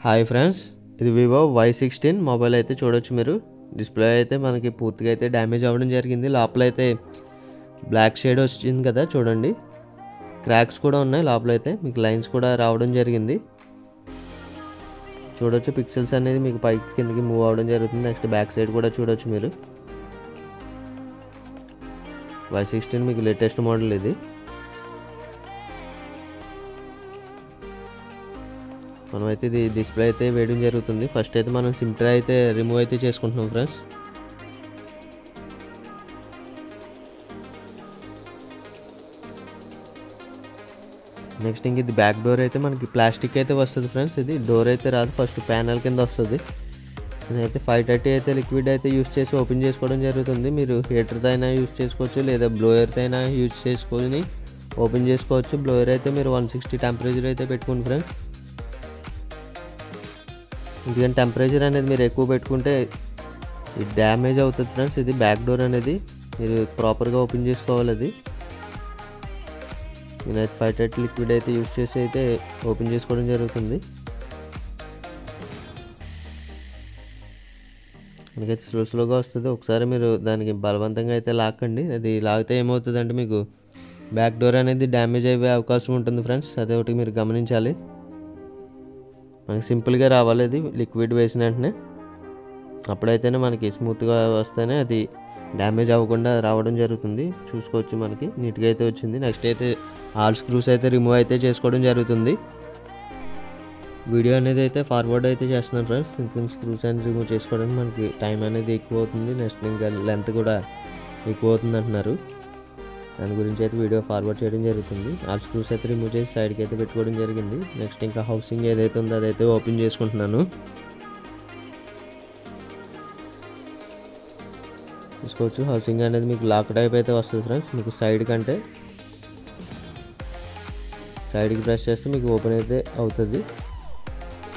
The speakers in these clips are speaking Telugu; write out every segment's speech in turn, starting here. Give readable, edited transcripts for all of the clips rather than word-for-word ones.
హాయ్ ఫ్రెండ్స్, ఇది వివో Y16 మొబైల్ అయితే చూడొచ్చు. మీరు డిస్ప్లే అయితే మనకి పూర్తిగా అయితే డ్యామేజ్ అవ్వడం జరిగింది. లోపల అయితే బ్లాక్ షేడ్ వచ్చింది కదా, చూడండి. క్రాక్స్ కూడా ఉన్నాయి లోపల, అయితే మీకు లైన్స్ కూడా రావడం జరిగింది. చూడొచ్చు పిక్సెల్స్ అనేది మీకు పైకి కిందకి మూవ్ అవ్వడం జరుగుతుంది. నెక్స్ట్ బ్యాక్ సైడ్ కూడా చూడొచ్చు మీరు. Y16 మీకు లేటెస్ట్ మోడల్ ఇది. మనమైతే ఇది డిస్ప్లే అయితే వేయడం జరుగుతుంది. ఫస్ట్ అయితే మనం సిమ్ ట్రే అయితే రిమూవ్ అయితే చేసుకుంటున్నాం ఫ్రెండ్స్. నెక్స్ట్ ఇంక ఇది బ్యాక్ డోర్ అయితే మనకి ప్లాస్టిక్ అయితే వస్తుంది ఫ్రెండ్స్. ఇది డోర్ అయితే రాదు, ఫస్ట్ ప్యానల్ కింద వస్తుంది. నేనైతే 530 అయితే లిక్విడ్ అయితే యూస్ చేసి ఓపెన్ చేసుకోవడం జరుగుతుంది. మీరు హీటర్తో అయినా యూస్ చేసుకోవచ్చు, లేదా బ్లోయర్తో అయినా యూజ్ చేసుకొని ఓపెన్ చేసుకోవచ్చు. బ్లోయర్ అయితే మీరు 160 టెంపరేచర్ అయితే పెట్టుకోండి ఫ్రెండ్స్. ఎందుకంటే టెంపరేచర్ అనేది మీరు ఎక్కువ పెట్టుకుంటే ఇది డ్యామేజ్ అవుతుంది ఫ్రెండ్స్. ఇది బ్యాక్ డోర్ అనేది మీరు ప్రాపర్గా ఓపెన్ చేసుకోవాలి. అది నేనైతే 530 లిక్విడ్ అయితే యూస్ చేసి అయితే ఓపెన్ చేసుకోవడం జరుగుతుంది. మనకైతే స్లోగా వస్తుంది. ఒకసారి మీరు దానికి బలవంతంగా అయితే లాక్కండి. అది లాగితే ఏమవుతుంది అంటే మీకు బ్యాక్ డోర్ అనేది డ్యామేజ్ అయ్యే అవకాశం ఉంటుంది ఫ్రెండ్స్. అదే ఒకటి మీరు గమనించాలి. మనకి సింపుల్గా రావాలి అది లిక్విడ్ వేసిన వెంటనే. అప్పుడైతేనే మనకి స్మూత్గా వస్తేనే అది డ్యామేజ్ అవ్వకుండా రావడం జరుగుతుంది. చూసుకోవచ్చు మనకి నీట్గా అయితే వచ్చింది. నెక్స్ట్ అయితే ఆల్ స్క్రూస్ అయితే రిమూవ్ అయితే చేసుకోవడం జరుగుతుంది. వీడియో అనేది అయితే ఫార్వర్డ్ అయితే చేస్తున్నాను ఫ్రెండ్స్. ఇంకొన్ని స్క్రూస్ అనేది రిమూవ్ చేసుకోవడానికి మనకి టైం అనేది ఎక్కువ అవుతుంది. నెక్స్ట్ ఇంకా లెంత్ కూడా ఎక్కువ అవుతుంది అంటున్నారు. దాని గురించి అయితే వీడియో ఫార్వర్డ్ చేయడం జరుగుతుంది. ఆల్ స్క్రూస్ అయితే రిమూవ్ చేసి సైడ్కి అయితే పెట్టుకోవడం జరిగింది. నెక్స్ట్ ఇంకా హౌసింగ్ ఏదైతే ఉందో అదైతే ఓపెన్ చేసుకుంటున్నాను. చూసుకోవచ్చు హౌసింగ్ అనేది మీకు లాక్ టైప్ అయితే వస్తుంది ఫ్రెండ్స్. మీకు సైడ్ కంటే సైడ్కి ప్రెస్ చేస్తే మీకు ఓపెన్ అయితే అవుతుంది.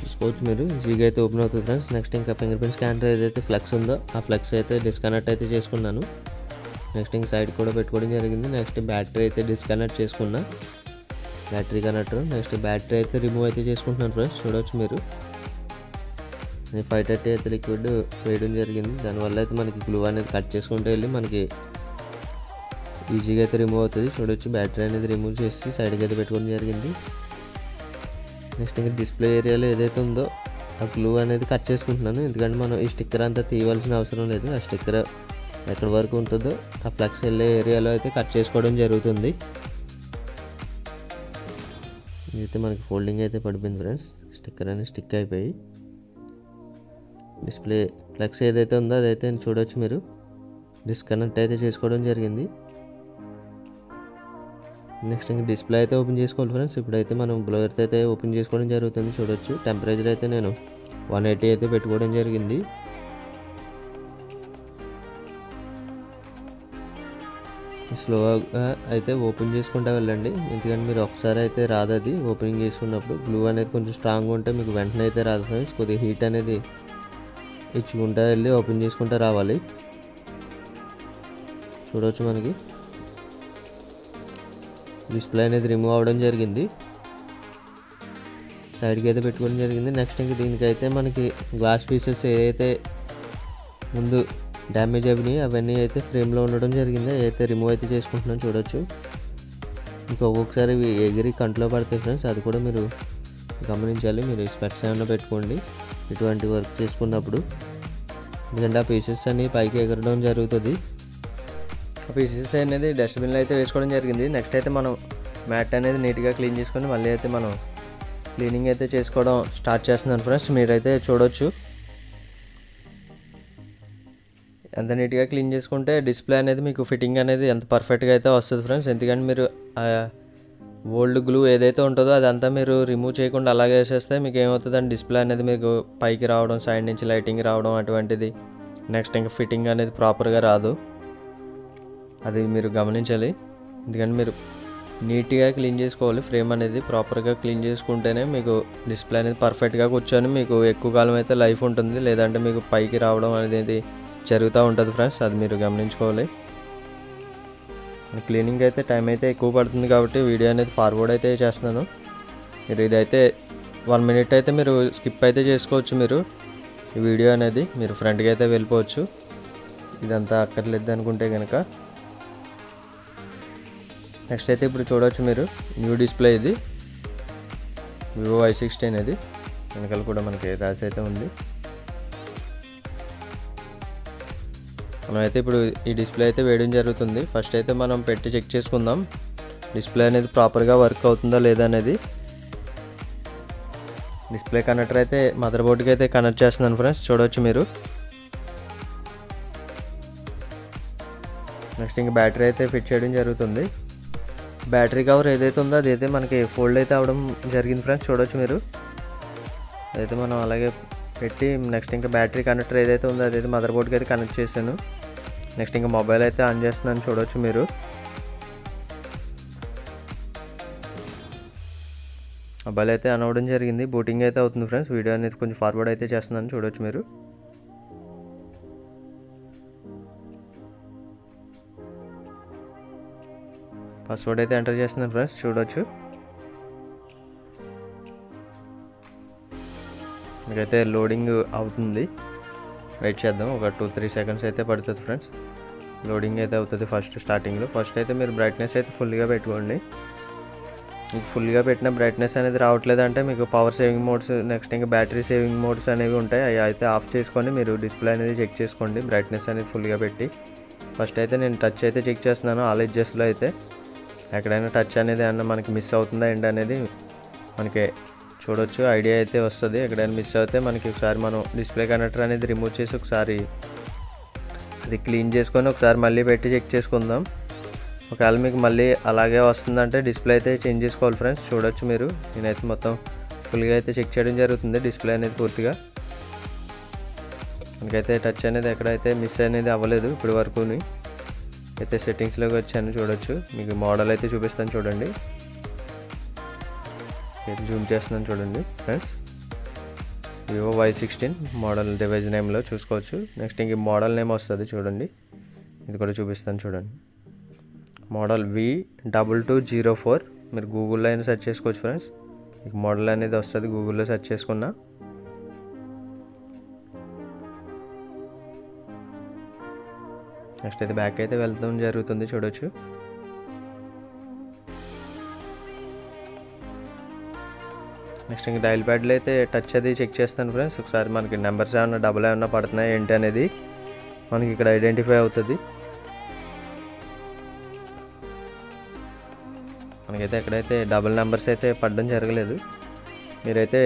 చూసుకోవచ్చు మీరు ఈజీగా అయితే ఓపెన్ అవుతుంది ఫ్రెండ్స్. నెక్స్ట్ ఇంకా ఫింగర్ ప్రింట్ స్కానర్ ఏదైతే ఫ్లెక్స్ ఉందో ఆ ఫ్లెక్స్ అయితే డిస్కనెక్ట్ అయితే చేసుకున్నాను. నెక్స్ట్ ఇంక సైడ్ కూడా పెట్టుకోవడం జరిగింది. నెక్స్ట్ బ్యాటరీ అయితే డిస్కనెక్ట్ చేసుకున్నా, బ్యాటరీ కనెక్టర్. నెక్స్ట్ బ్యాటరీ అయితే రిమూవ్ అయితే చేసుకుంటున్నాను ఫ్రెండ్స్. చూడవచ్చు మీరు 530 అయితే లిక్విడ్ వేయడం జరిగింది. దానివల్ల అయితే మనకి గ్లూ అనేది కట్ చేసుకుంటూ వెళ్ళి మనకి ఈజీగా అయితే రిమూవ్ అవుతుంది. చూడవచ్చు బ్యాటరీ అనేది రిమూవ్ చేసి సైడ్కి అయితే పెట్టుకోవడం జరిగింది. నెక్స్ట్ ఇంకా డిస్ప్లే ఏరియాలో ఏదైతే ఉందో ఆ గ్లూ అనేది కట్ చేసుకుంటున్నాను. ఎందుకంటే మనం ఈ స్టిక్కర్ అంతా తీయవలసిన అవసరం లేదు. ఆ స్టిక్కర్ ఎక్కడి వరకు ఉంటుందో ఆ ఫ్లెక్స్ వెళ్ళే ఏరియాలో అయితే కట్ చేసుకోవడం జరుగుతుంది. ఇదైతే మనకి ఫోల్డింగ్ అయితే పడిపోయింది ఫ్రెండ్స్. స్టిక్కర్ అనేది స్టిక్ అయిపోయి డిస్ప్లే ఫ్లెక్స్ ఏదైతే ఉందో అదైతే చూడవచ్చు మీరు డిస్కనెక్ట్ అయితే చేసుకోవడం జరిగింది. నెక్స్ట్ ఇంకా డిస్ప్లే అయితే ఓపెన్ చేసుకోవాలి ఫ్రెండ్స్. ఇప్పుడైతే మనం బ్లోయర్తో అయితే ఓపెన్ చేసుకోవడం జరుగుతుంది. చూడవచ్చు టెంపరేచర్ అయితే నేను 180 అయితే పెట్టుకోవడం జరిగింది. స్లోగా అయితే ఓపెన్ చేసుకుంటూ వెళ్ళండి. ఎందుకంటే మీరు ఒకసారి అయితే రాదు అది ఓపెనింగ్ చేసుకున్నప్పుడు. గ్లూ అనేది కొంచెం స్ట్రాంగ్గా ఉంటే మీకు వెంటనే అయితే రాదు ఫ్రెండ్స్. కొద్దిగా హీట్ అనేది ఇచ్చుకుంటూ వెళ్ళి ఓపెన్ చేసుకుంటూ రావాలి. చూడవచ్చు మనకి డిస్ప్లే అనేది రిమూవ్ అవ్వడం జరిగింది. సైడ్కి అయితే పెట్టుకోవడం జరిగింది. నెక్స్ట్ ఇంక దీనికైతే మనకి గ్లాస్ పీసెస్ ఏదైతే ముందు డ్యామేజ్ అయినాయి అవన్నీ అయితే ఫ్రేమ్లో ఉండడం జరిగింది. అయితే రిమూవ్ అయితే చేసుకుంటున్నాను. చూడొచ్చు ఇంకా ఒక్కొక్కసారి ఇవి ఎగిరి కంట్లో పడతాయి ఫ్రెండ్స్. అది కూడా మీరు గమనించాలి. మీరు స్పెక్స్ ఏమైనా పెట్టుకోండి ఇటువంటి వర్క్ చేసుకున్నప్పుడు. ఎందుకంటే ఆ పీసెస్ అన్నీ పైకి ఎగరడం జరుగుతుంది. ఆ పీసెస్ అనేది డస్ట్బిన్లో అయితే వేసుకోవడం జరిగింది. నెక్స్ట్ అయితే మనం మ్యాట్ అనేది నీట్గా క్లీన్ చేసుకొని మళ్ళీ అయితే మనం క్లీనింగ్ అయితే చేసుకోవడం స్టార్ట్ చేస్తున్నాను ఫ్రెండ్స్. మీరైతే చూడొచ్చు ఎంత నీట్గా క్లీన్ చేసుకుంటే డిస్ప్లే అనేది మీకు ఫిట్టింగ్ అనేది ఎంత పర్ఫెక్ట్గా అయితే వస్తుంది ఫ్రెండ్స్. ఎందుకంటే మీరు ఓల్డ్ గ్లూ ఏదైతే ఉంటుందో అదంతా మీరు రిమూవ్ చేయకుండా అలాగే వేసేస్తే మీకు ఏమవుతుందంటే డిస్ప్లే అనేది మీకు పైకి రావడం, సైడ్ నుంచి లైటింగ్ రావడం అటువంటిది. నెక్స్ట్ ఇంకా ఫిట్టింగ్ అనేది ప్రాపర్గా రాదు. అది మీరు గమనించాలి. ఎందుకంటే మీరు నీట్గా క్లీన్ చేసుకోవాలి. ఫ్రేమ్ అనేది ప్రాపర్గా క్లీన్ చేసుకుంటేనే మీకు డిస్ప్లే అనేది పర్ఫెక్ట్గా కూర్చొని మీకు ఎక్కువ కాలం అయితే లైఫ్ ఉంటుంది. లేదంటే మీకు పైకి రావడం అనేది జరుగుతూ ఉంటుంది ఫ్రెండ్స్. అది మీరు గమనించుకోవాలి. క్లీనింగ్ అయితే టైం అయితే ఎక్కువ పడుతుంది కాబట్టి వీడియో అనేది ఫార్వర్డ్ అయితే చేస్తున్నాను. మీరు ఇదైతే 1 మినిట్ అయితే మీరు స్కిప్ అయితే చేసుకోవచ్చు. మీరు ఈ వీడియో అనేది మీరు ఫ్రంట్కి అయితే వెళ్ళిపోవచ్చు. ఇదంతా అక్కర్లేదు అనుకుంటే కనుక. నెక్స్ట్ అయితే ఇప్పుడు చూడవచ్చు మీరు న్యూ డిస్ప్లే ఇది వివో Y16 ఇది వెనకాల కూడా మనకి రాసి అయితే ఉంది. మనమైతే ఇప్పుడు ఈ డిస్ప్లే అయితే వేయడం జరుగుతుంది. ఫస్ట్ అయితే మనం పెట్టి చెక్ చేసుకుందాం డిస్ప్లే అనేది ప్రాపర్గా వర్క్ అవుతుందా లేదా అనేది. డిస్ప్లే కనెక్టర్ అయితే మదర్ బోర్డ్కి అయితే కనెక్ట్ చేస్తున్నాను ఫ్రెండ్స్, చూడవచ్చు మీరు. నెక్స్ట్ ఇంకా బ్యాటరీ అయితే ఫిట్ చేయడం జరుగుతుంది. బ్యాటరీ కవర్ ఏదైతే ఉందో అదైతే మనకి ఫోల్డ్ అయితే అవడం జరిగింది ఫ్రెండ్స్, చూడవచ్చు మీరు. అయితే మనం అలాగే పెట్టి నెక్స్ట్ ఇంకా బ్యాటరీ కనెక్టర్ ఏదైతే ఉందో అదైతే మదర్ బోర్డ్కి అయితే కనెక్ట్ చేశాను. నెక్స్ట్ ఇంకా మొబైల్ అయితే ఆన్ చేస్తున్నాను, చూడవచ్చు మీరు. మొబైల్ అయితే ఆన్ అవ్వడం జరిగింది, బూటింగ్ అయితే అవుతుంది ఫ్రెండ్స్. వీడియో అనేది కొంచెం ఫార్వర్డ్ అయితే చేస్తున్నాను, చూడవచ్చు మీరు. పాస్వర్డ్ అయితే ఎంటర్ చేస్తున్నాను ఫ్రెండ్స్, చూడవచ్చు. ఇకైతే లోడింగ్ అవుతుంది, వెయిట్ చేద్దాం. ఒక 2-3 సెకండ్స్ అయితే పడుతుంది ఫ్రెండ్స్. లోడింగ్ అయితే అవుతుంది స్టార్టింగ్లో. ఫస్ట్ అయితే మీరు బ్రైట్నెస్ అయితే ఫుల్గా పెట్టుకోండి. మీకు ఫుల్గా పెట్టిన బ్రైట్నెస్ అనేది రావట్లేదు అంటే మీకు పవర్ సేవింగ్ మోడ్స్, నెక్స్ట్ ఇంకా బ్యాటరీ సేవింగ్ మోడ్స్ అనేవి ఉంటాయి. అవి అయితే ఆఫ్ చేసుకొని మీరు డిస్ప్లే అనేది చెక్ చేసుకోండి బ్రైట్నెస్ అనేది ఫుల్గా పెట్టి. ఫస్ట్ అయితే నేను టచ్ అయితే చెక్ చేస్తున్నాను ఆల్ ఎడ్జెస్లో. అయితే ఎక్కడైనా టచ్ అనేది ఏమన్నా మనకి మిస్ అవుతుందా ఏంటి అనేది మనకి చూడవచ్చు, ఐడియా అయితే వస్తుంది. ఎక్కడైనా మిస్ అవుతే మనకి ఒకసారి మనం డిస్ప్లే కనెక్టర్ అనేది రిమూవ్ చేసి ఒకసారి అది క్లీన్ చేసుకొని ఒకసారి మళ్ళీ పెట్టి చెక్ చేసుకుందాం. ఒకవేళ మీకు మళ్ళీ అలాగే వస్తుందంటే డిస్ప్లే అయితే చేంజ్ చేసుకోవాలి ఫ్రెండ్స్, చూడవచ్చు మీరు. నేనైతే మొత్తం ఫుల్గా అయితే చెక్ చేయడం జరుగుతుంది డిస్ప్లే అనేది పూర్తిగా. మనకైతే టచ్ అనేది ఎక్కడైతే మిస్ అనేది అవ్వలేదు ఇప్పటి వరకుని. అయితే సెట్టింగ్స్లోకి వచ్చాను, చూడవచ్చు. మీకు మోడల్ అయితే చూపిస్తాను చూడండి, జూమ్ చేస్తున్నాను చూడండి friends. Vivo Y16 model device నేమ్లో చూసుకోవచ్చు. నెక్స్ట్ ఇంక మోడల్ నేమ్ వస్తుంది చూడండి, ఇది కూడా చూపిస్తాను చూడండి. Model V2204. మీరు గూగుల్లో అయినా సెర్చ్ చేసుకోవచ్చు ఫ్రెండ్స్, మీకు మోడల్ అనేది వస్తుంది గూగుల్లో సెర్చ్ చేసుకున్నా. నెక్స్ట్ అయితే బ్యాక్ అయితే వెళ్తాం జరుగుతుంది, చూడవచ్చు. నెక్స్ట్ ఇంక డైల్ ప్యాడ్లో అయితే టచ్ అది చెక్ చేస్తాను ఫ్రెండ్స్. ఒకసారి మనకి నెంబర్స్ ఏమన్నా డబుల్ ఏమన్నా పడుతున్నాయి ఏంటి అనేది మనకి ఇక్కడ ఐడెంటిఫై అవుతుంది. మనకైతే ఎక్కడైతే డబుల్ నెంబర్స్ అయితే పడడం జరగలేదు. మీరైతే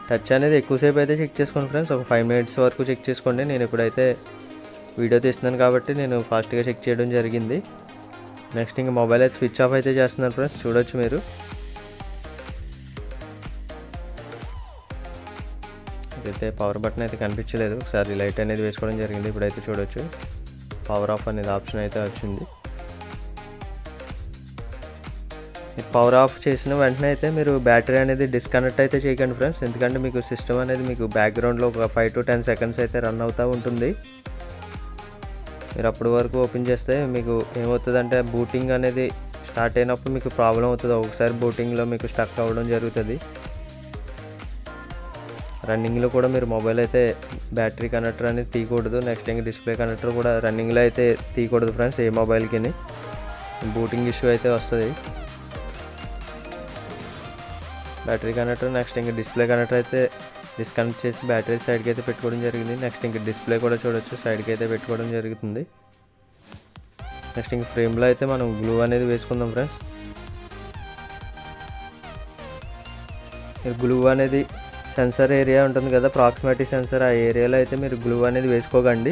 టచ్ అనేది ఎక్కువసేపు అయితే చెక్ చేసుకోండి ఫ్రెండ్స్, ఒక 5 మినిట్స్ వరకు చెక్ చేసుకోండి. నేను ఇప్పుడైతే వీడియో తీస్తున్నాను కాబట్టి నేను ఫాస్ట్గా చెక్ చేయడం జరిగింది. నెక్స్ట్ ఇంకా మొబైల్ అయితే స్విచ్ ఆఫ్ అయితే చేస్తున్నాను ఫ్రెండ్స్, చూడవచ్చు మీరు. ఇదైతే పవర్ బటన్ అయితే కనిపించలేదు, ఒకసారి లైట్ అనేది వేసుకోవడం జరిగింది. ఇప్పుడైతే చూడవచ్చు పవర్ ఆఫ్ అనేది ఆప్షన్ అయితే వచ్చింది. పవర్ ఆఫ్ చేసిన వెంటనే అయితే మీరు బ్యాటరీ అనేది డిస్కనెక్ట్ అయితే చేయకండి ఫ్రెండ్స్, ఎందుకంటే మీకు సిస్టమ్ అనేది మీకు బ్యాక్గ్రౌండ్లో ఒక 5 to 10 సెకండ్స్ అయితే రన్ అవుతూ ఉంటుంది. మీరు అప్పటి వరకు ఓపెన్ చేస్తే మీకు ఏమవుతుందంటే బూటింగ్ అనేది స్టార్ట్ అయినప్పుడు మీకు ప్రాబ్లం అవుతుంది. ఒకసారి బూటింగ్లో మీకు స్టక్ అవ్వడం జరుగుతుంది. రన్నింగ్లో కూడా మీరు మొబైల్ అయితే బ్యాటరీ కనెక్టర్ అనేది తీయకూడదు. నెక్స్ట్ ఇంకా డిస్ప్లే కనెక్టర్ కూడా రన్నింగ్లో అయితే తీయకూడదు ఫ్రెండ్స్, ఏ మొబైల్కి. బూటింగ్ ఇష్యూ అయితే వస్తుంది. బ్యాటరీ కనెక్టర్ నెక్స్ట్ ఇంకా డిస్ప్లే కనెక్టర్ అయితే డిస్కనెక్ట్ చేసి బ్యాటరీ సైడ్కి అయితే పెట్టుకోవడం జరిగింది. నెక్స్ట్ ఇంకా డిస్ప్లే కూడా చూడవచ్చు సైడ్కి అయితే పెట్టుకోవడం జరుగుతుంది. నెక్స్ట్ ఇంక ఫ్రేమ్లో అయితే మనం గ్లూ అనేది వేసుకుందాం ఫ్రెండ్స్. గ్లూ అనేది సెన్సర్ ఏరియా ఉంటుంది కదా, ప్రాక్సిమిటీ సెన్సర్, ఆ ఏరియాలో అయితే మీరు గ్లూ అనేది వేసుకోకండి.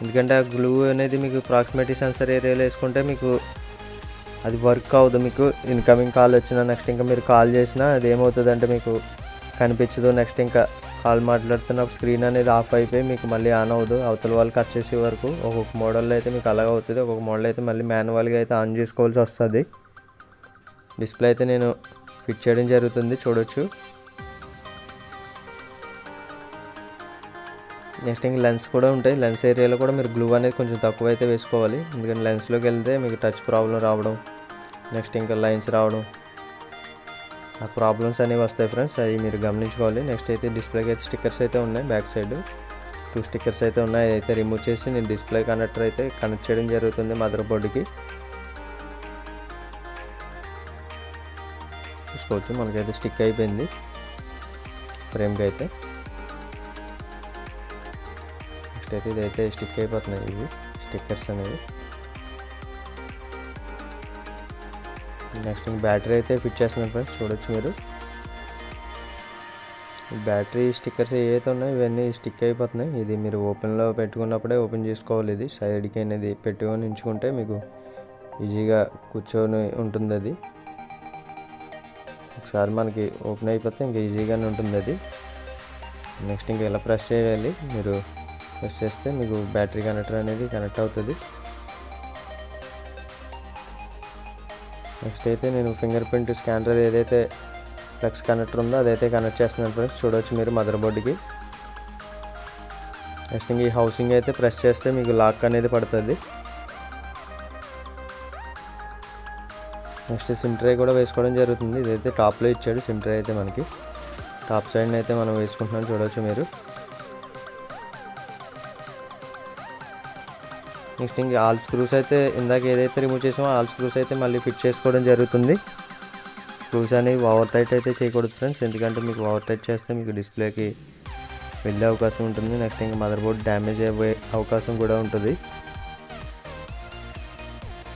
ఎందుకంటే ఆ గ్లూ అనేది మీకు ప్రాక్సిమిటీ సెన్సర్ ఏరియాలో వేసుకుంటే మీకు అది వర్క్ అవ్వదు. మీకు ఇన్కమింగ్ కాల్ వచ్చినా నెక్స్ట్ ఇంకా మీరు కాల్ చేసినా అది ఏమవుతుందంటే మీకు కనిపించదు. నెక్స్ట్ ఇంకా కాల్ మాట్లాడుతున్న స్క్రీన్ అనేది ఆఫ్ అయిపోయి మీకు మళ్ళీ ఆన్ అవ్వదు. అవతల వాళ్ళు కట్ చేసే వరకు ఒక్కొక్క మోడల్లో అయితే మీకు అలాగ అవుతుంది. ఒక్కొక్క మోడల్ అయితే మళ్ళీ మాన్యువల్గా అయితే ఆన్ చేసుకోవాల్సి వస్తుంది. డిస్ప్లే అయితే నేను ఫిట్ చేయడం జరుగుతుంది, చూడవచ్చు. నెక్స్ట్ ఇంక లెన్స్ కూడా ఉంటాయి. లెన్స్ ఏరియాలో కూడా మీరు గ్లూ అనేది కొంచెం తక్కువ అయితే వేసుకోవాలి, ఎందుకంటే లెన్స్లోకి వెళ్తే మీకు టచ్ ప్రాబ్లం రావడం, నెక్స్ట్ ఇంకా లైన్స్ రావడం ఆ ప్రాబ్లమ్స్ అనేవి వస్తాయి ఫ్రెండ్స్, అవి మీరు గమనించుకోవాలి. నెక్స్ట్ అయితే డిస్ప్లేకి అయితే స్టిక్కర్స్ అయితే ఉన్నాయి, బ్యాక్ సైడ్ 2 స్టిక్కర్స్ అయితే ఉన్నాయి. అయితే రిమూవ్ చేసి నేను డిస్ప్లే కనెక్టర్ అయితే కనెక్ట్ చేయడం జరుగుతుంది మదర్ బోర్డుకి. చూసుకోవచ్చు మనకైతే స్టిక్ అయిపోయింది ఫ్రేమ్కి అయితే. నెక్స్ట్ అయితే ఇదైతే స్టిక్ అయిపోతున్నాయి ఇవి స్టిక్కర్స్ అనేవి. నెక్స్ట్ బ్యాటరీ అయితే ఫిట్ చేస్తున్నాను ఫ్రెండ్స్, చూడొచ్చు మీరు. బ్యాటరీ స్టిక్కర్స్ ఏవైతే ఉన్నాయో ఇవన్నీ స్టిక్ అయిపోతున్నాయి. ఇది మీరు ఓపెన్లో పెట్టుకున్నప్పుడే ఓపెన్ చేసుకోవాలి. ఇది సైడ్కి అనేది పెట్టుకొని ఉంచుకుంటే మీకు ఈజీగా కూర్చొని ఉంటుంది. అది ఒకసారి మనకి ఓపెన్ అయిపోతే ఇంకా ఈజీగానే ఉంటుంది అది. నెక్స్ట్ ఇంకా ఇలా ప్రెస్ చేయాలి, మీరు ప్రెస్ చేస్తే మీకు బ్యాటరీ కనెక్టర్ అనేది కనెక్ట్ అవుతుంది. నెక్స్ట్ అయితే నేను ఫింగర్ ప్రింట్ స్కానర్ ఏదైతే ఫ్లెక్స్ కనెక్టర్ ఉందో అదైతే కనెక్ట్ చేస్తున్నాను ఫ్రెండ్స్, చూడవచ్చు మీరు మదర్ బోర్డుకి. నెక్స్ట్ ఈ హౌసింగ్ అయితే ప్రెస్ చేస్తే మీకు లాక్ అనేది పడుతుంది. నెక్స్ట్ సిమ్ ట్రే కూడా వేసుకోవడం జరుగుతుంది. ఇదైతే టాప్లో ఇచ్చాడు సిమ్ ట్రే అయితే మనకి. టాప్ సైడ్ అయితే మనం వేసుకుంటున్నాం, చూడవచ్చు మీరు. నెక్స్ట్ ఇంకా ఆల్ స్క్రూస్ అయితే ఇందాక ఏదైతే రిమూవ్ చేసామో ఆల్ స్క్రూస్ అయితే మళ్ళీ ఫిట్ చేసుకోవడం జరుగుతుంది. స్క్రూస్ అనేవి ఓవర్ టైట్ అయితే చేయకూడదు ఫ్రెండ్స్, ఎందుకంటే మీకు ఓవర్ టైట్ చేస్తే మీకు డిస్ప్లేకి వెళ్ళే అవకాశం ఉంటుంది. నెక్స్ట్ ఇంకా మదర్ బోర్డ్ డ్యామేజ్ అయ్యే అవకాశం కూడా ఉంటుంది.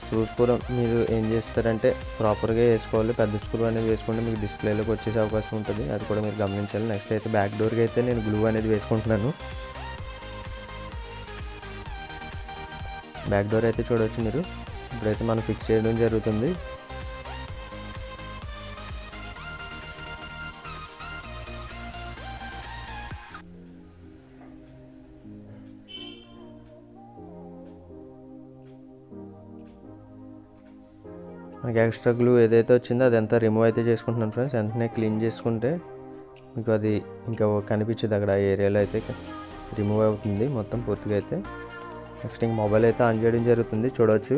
స్క్రూస్ కూడా మీరు ఏం చేస్తారంటే ప్రాపర్గా వేసుకోవాలి. పెద్ద స్క్రూ అనేది వేసుకుంటే మీకు డిస్ప్లేలోకి వచ్చేసే అవకాశం ఉంటుంది, అది కూడా మీరు గమనించాలి. నెక్స్ట్ అయితే బ్యాక్ డోర్కి అయితే నేను గ్లూ అనేది వేసుకుంటున్నాను. బ్యాక్ డోర్ అయితే చూడవచ్చు మీరు. ఇప్పుడైతే మనం ఫిక్స్ చేయడం జరుగుతుంది. మనకి ఎక్స్ట్రా గ్లూ ఏదైతే వచ్చిందో అదంతా రిమూవ్ అయితే చేసుకుంటున్నాను ఫ్రెండ్స్. వెంటనే క్లీన్ చేసుకుంటే మీకు అది ఇంకా కనిపించదు అక్కడ ఆ ఏరియాలో అయితే రిమూవ్ అవుతుంది మొత్తం పూర్తిగా అయితే. నెక్స్ట్ ఇంక మొబైల్ అయితే ఆన్ చేయడం జరుగుతుంది, చూడవచ్చు.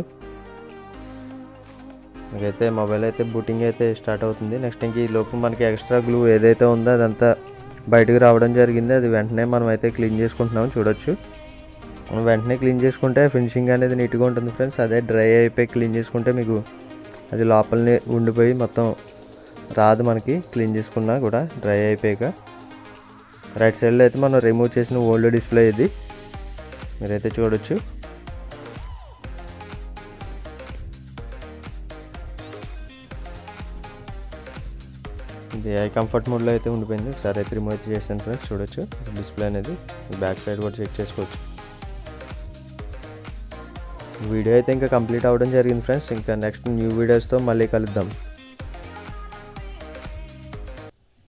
మనకైతే మొబైల్ అయితే బూటింగ్ అయితే స్టార్ట్ అవుతుంది. నెక్స్ట్ ఇంక ఈ లోపు మనకి ఎక్స్ట్రా గ్లూ ఏదైతే ఉందో అదంతా బయటకు రావడం జరిగింది. అది వెంటనే మనం అయితే క్లీన్ చేసుకుంటున్నాం, చూడవచ్చు. మనం వెంటనే క్లీన్ చేసుకుంటే ఫినిషింగ్ అనేది నీట్గా ఉంటుంది ఫ్రెండ్స్. అదే డ్రై అయిపోయి క్లీన్ చేసుకుంటే మీకు అది లోపలనే ఉండిపోయి మొత్తం రాదు మనకి, క్లీన్ చేసుకున్నా కూడా డ్రై అయిపోయాక. రైట్ సైడ్లో అయితే మనం రిమూవ్ చేసిన ఓల్డ్ డిస్ప్లే ఇది మీరైతే చూడొచ్చు. ఇది ఐ కంఫర్ట్ మోడ్లో అయితే ఉండిపోయింది. ఒకసారి అయితే రిమూవ్ అయితే చేసాను ఫ్రెండ్స్, చూడొచ్చు. డిస్ప్లే అనేది బ్యాక్ సైడ్ కూడా చెక్ చేసుకోవచ్చు. వీడియో అయితే ఇంకా కంప్లీట్ అవ్వడం జరిగింది ఫ్రెండ్స్. ఇంకా నెక్స్ట్ న్యూ వీడియోస్తో మళ్ళీ కలుద్దాం.